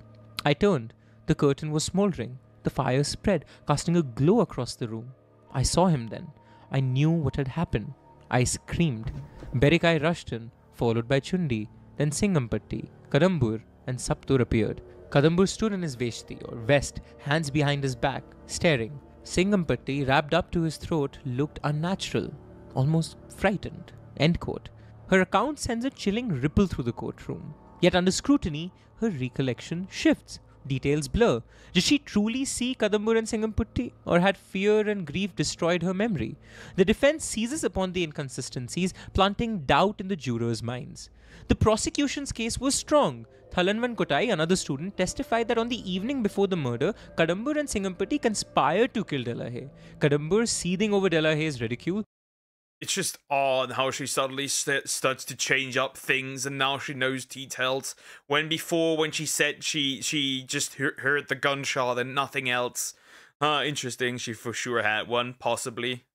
I turned. The curtain was smoldering. The fire spread, casting a glow across the room. I saw him then. I knew what had happened. I screamed. Berikai rushed in, followed by Chundi. Then Singampatti, Kadambur, and Saptur appeared. Kadambur stood in his veshti, or vest, hands behind his back, staring. Singampatti, wrapped up to his throat, looked unnatural, almost frightened. End quote. Her account sends a chilling ripple through the courtroom. Yet under scrutiny, her recollection shifts. Details blur. Did she truly see Kadambur and Singampatti, or had fear and grief destroyed her memory? The defense seizes upon the inconsistencies, planting doubt in the jurors' minds. The prosecution's case was strong. Thalanvan Kotai, another student, testified that on the evening before the murder, Kadambur and Singampatti conspired to kill Delahaye. Kadambur, seething over Delahaye's ridicule, It's just odd how she suddenly starts to change up things, and now she knows details. When before, when she said she just heard the gunshot and nothing else. Interesting. She for sure had one, possibly.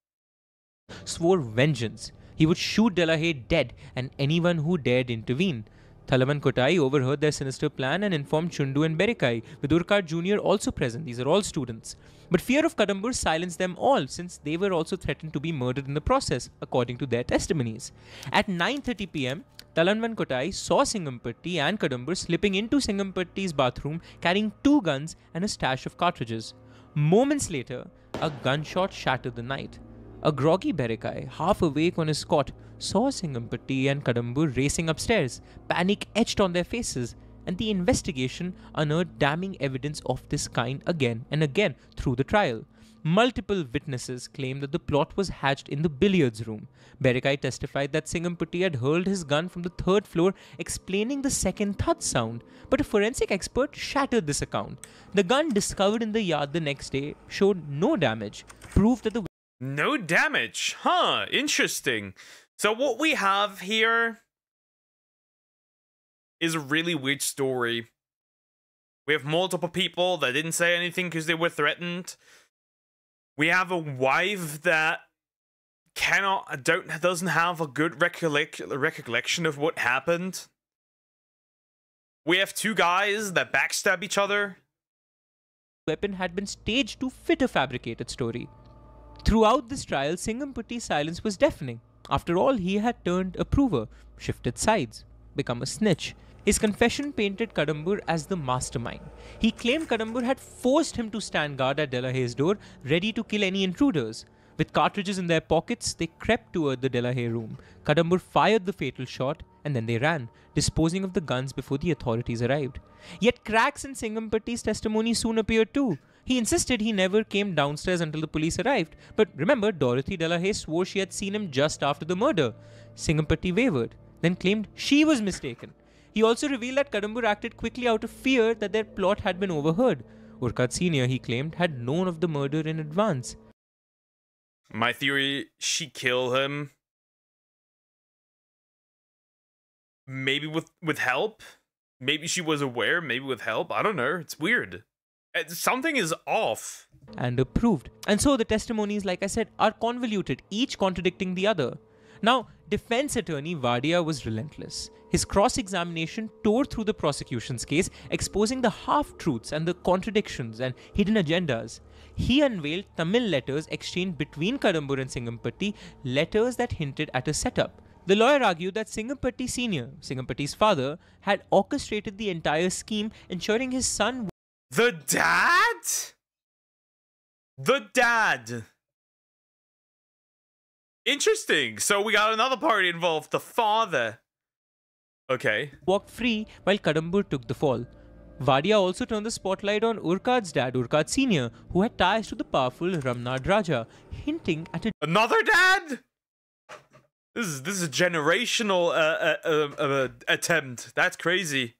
swore vengeance. He would shoot Delahaye dead and anyone who dared intervene. Thalaman Kotai overheard their sinister plan and informed Chundu and Berikai, with Urquhart Jr. also present. These are all students. But fear of Kadambur silenced them all, since they were also threatened to be murdered in the process, according to their testimonies. At 9:30 p.m., Talanvan Kotai saw Singampatti and Kadambur slipping into Singampatti's bathroom carrying 2 guns and a stash of cartridges. Moments later, a gunshot shattered the night. A groggy Berikai, half awake on his cot, saw Singampatti and Kadambur racing upstairs, panic etched on their faces, and the investigation unearthed damning evidence of this kind again and again through the trial. Multiple witnesses claimed that the plot was hatched in the billiards room. Berikai testified that Singampatti had hurled his gun from the 3rd floor, explaining the second thud sound, but a forensic expert shattered this account. The gun discovered in the yard the next day showed no damage, proof that the No damage. Huh, interesting. So what we have here is a really weird story. We have multiple people that didn't say anything because they were threatened. We have a wife that doesn't have a good recollection of what happened. We have 2 guys that backstab each other. weapon had been staged to fit a fabricated story. Throughout this trial, Singampatti's silence was deafening. After all, he had turned approver, shifted sides, become a snitch. His confession painted Kadambur as the mastermind. He claimed Kadambur had forced him to stand guard at Delahaye's door, ready to kill any intruders. With cartridges in their pockets, they crept toward the Delahaye room. Kadambur fired the fatal shot, and then they ran, disposing of the guns before the authorities arrived. Yet cracks in Singampatti's testimony soon appeared too. He insisted he never came downstairs until the police arrived. But remember, Dorothy Delahaye swore she had seen him just after the murder. Singampatti wavered, then claimed she was mistaken. He also revealed that Kadambur acted quickly out of fear that their plot had been overheard. Urquhart Sr., he claimed, had known of the murder in advance. My theory, she killed him. Maybe with help? Maybe she was aware, maybe with help. I don't know. It's weird. Something is off. And approved. And so the testimonies, like I said, are convoluted, each contradicting the other. Now, defense attorney Vadia was relentless. His cross-examination tore through the prosecution's case, exposing the half-truths and the contradictions and hidden agendas. He unveiled Tamil letters exchanged between Kadambur and Singampatti, letters that hinted at a setup. The lawyer argued that Singampatti Sr., Singampatti's father, had orchestrated the entire scheme, ensuring his son... The dad? The dad. Interesting. So we got another party involved, the father. Okay. walked free while Kadambur took the fall. Vadia also turned the spotlight on Urqad's dad, Urqad Sr., who had ties to the powerful Ramnad Raja, hinting at a Another dad? This is a generational attempt. That's crazy.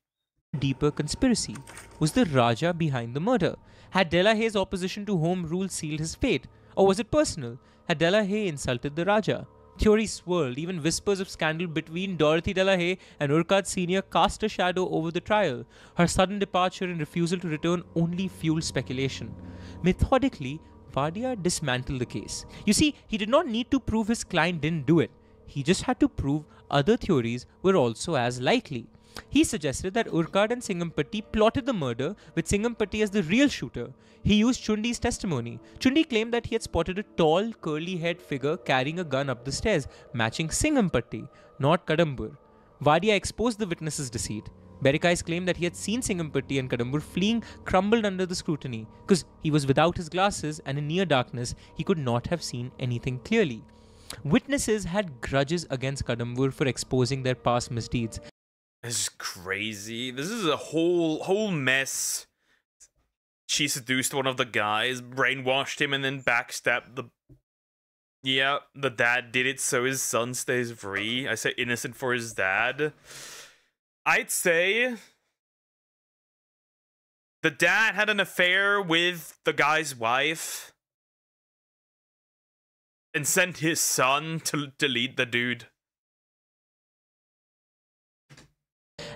deeper conspiracy. Was the Raja behind the murder? Had Delahaye's opposition to home rule sealed his fate? Or was it personal? Had Delahaye insulted the Raja? Theories swirled, even whispers of scandal between Dorothy Delahaye and Urquhart Sr. cast a shadow over the trial. Her sudden departure and refusal to return only fueled speculation. Methodically, Vadia dismantled the case. You see, he did not need to prove his client didn't do it. He just had to prove other theories were also as likely. He suggested that Urquhart and Singampatti plotted the murder, with Singampatti as the real shooter. He used Chundi's testimony. Chundi claimed that he had spotted a tall, curly-haired figure carrying a gun up the stairs, matching Singampatti, not Kadambur. Vadia exposed the witness's deceit. Berikais claimed that he had seen Singampatti and Kadambur fleeing crumbled under the scrutiny, because he was without his glasses and in near darkness he could not have seen anything clearly. Witnesses had grudges against Kadambur for exposing their past misdeeds. This is crazy. This is a whole mess. She seduced one of the guys, brainwashed him, and then backstabbed the... Yeah, the dad did it so his son stays free. I say innocent for his dad. I'd say... the dad had an affair with the guy's wife. And sent his son to lead the dude.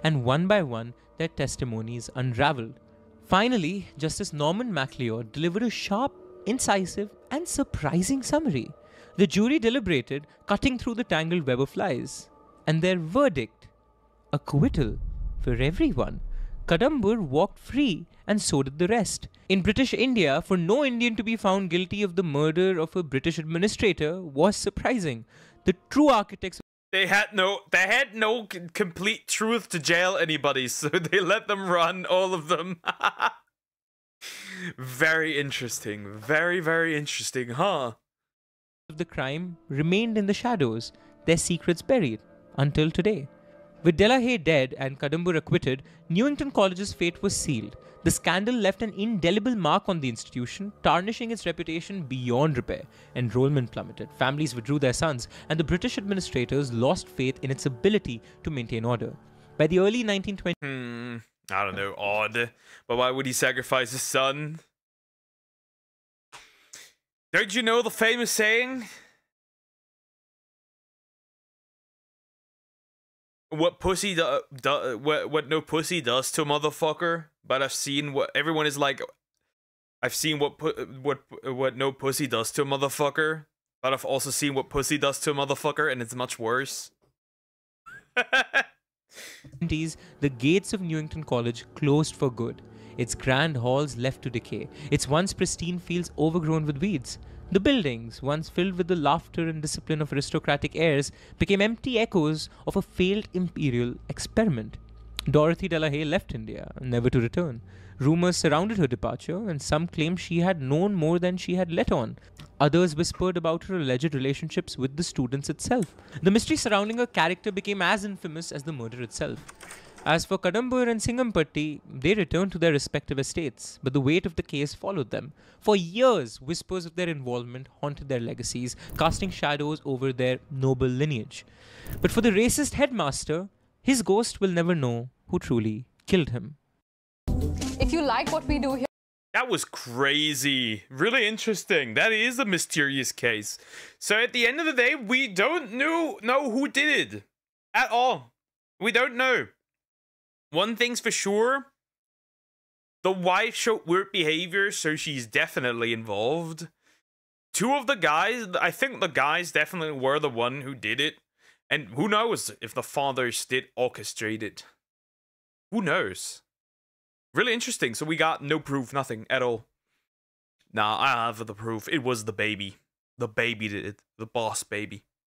And one by one, their testimonies unraveled. Finally, Justice Norman MacLeod delivered a sharp, incisive, and surprising summary. The jury deliberated, cutting through the tangled web of lies. And their verdict: acquittal for everyone. Kadambur walked free, and so did the rest. In British India, for no Indian to be found guilty of the murder of a British administrator was surprising. The true architects... They had no complete truth to jail anybody, so they let them run, all of them. Very interesting. Very, very interesting, huh? of the crime remained in the shadows, their secrets buried, until today. With Delahaye dead and Kadambur acquitted, Newington College's fate was sealed. The scandal left an indelible mark on the institution, tarnishing its reputation beyond repair. Enrollment plummeted, families withdrew their sons, and the British administrators lost faith in its ability to maintain order. By the early 1920s... I don't know, odd. But why would he sacrifice his son? Don't you know the famous saying? What no pussy does to a motherfucker, but I've seen what everyone is like. I've seen what no pussy does to a motherfucker, but I've also seen what pussy does to a motherfucker, and it's much worse. The gates of Newington College closed for good. Its grand halls left to decay. Its once pristine fields overgrown with weeds. The buildings, once filled with the laughter and discipline of aristocratic heirs, became empty echoes of a failed imperial experiment. Dorothy Delahaye left India, never to return. Rumors surrounded her departure, and some claimed she had known more than she had let on. Others whispered about her alleged relationships with the students itself. The mystery surrounding her character became as infamous as the murder itself. As for Kadambur and Singampatti, they returned to their respective estates, but the weight of the case followed them. For years, whispers of their involvement haunted their legacies, casting shadows over their noble lineage. But for the racist headmaster, his ghost will never know who truly killed him. If you like what we do here... That was crazy. Really interesting. That is a mysterious case. So at the end of the day, we don't know who did it. At all. We don't know. One thing's for sure. The wife showed weird behavior, so she's definitely involved. Two of the guys, I think the guys definitely were the one who did it. And who knows if the fathers did orchestrate it. Who knows? Really interesting. So we got no proof, nothing at all. Nah, I have the proof. It was the baby. The baby did it. The boss baby.